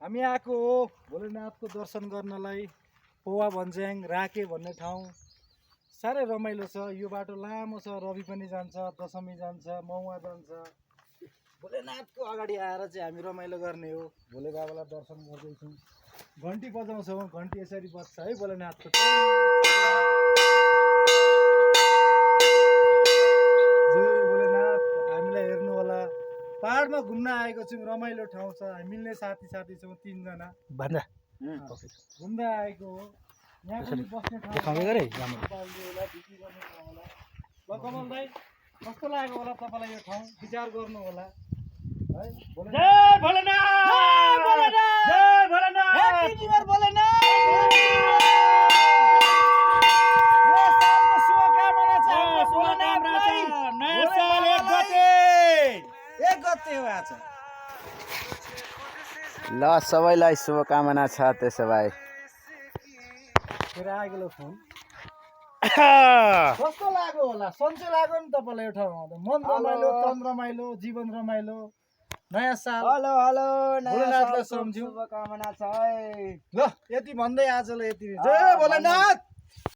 हामी आएको हो भोलेनाथको दर्शन गर्नलाई। पौवा भन्ज्याङ राके भन्ने ठाउँ साह्रै रमाइलो छ। यो बाटो लामो छ, रवि पनि जान्छ, दशमी जान्छ, महुवा जान्छ। भोलेनाथको अगाडि आएर चाहिँ हामी रमाइलो गर्ने हो। भोले बाबालाई दर्शन गर्दैछौँ। घन्टी बजाउँछौँ, घन्टी यसरी बज्छ है भोलेनाथको। जय भोलेनाथ। हामीलाई हेर्नु होला। पहाडमा घुम्न आएको छौँ, रमाइलो ठाउँ छ। हामी मिल्ने साथी छौँ 3 जना भन्दा घुम्दै आएको हो। यहाँ पनि बस्ने ठाउँ देखाउँदै गरे ल कमल भाइ कस्तो लाग्यो होला तपाईँलाई यो ठाउँ? विचार गर्नु होला है। जय भोलेनाथ जय Bholenath happy new year Bholenath. नयाँ सालको शुभकामना छ हाम्रो भोलेनाथलाई। नयाँ साल 1 गते हो आज। ल सबैलाई शुभकामना छ। त्यसो भए फेरि आइगयो फोन। कस्तो लाग्यो होला? सन्चो लाग्यो नि तपाईँलाई यो ठाउँ आउँदा? मन रमाइलो, तन रमाइलो, जीवन रमाइलो। नयाँ साल हेलो हेलो भोलेनाथलाई सम्झ्यौँ। शुभकामना छ है। ल यति भन्दै आजलाई यति। जय भोलेनाथ।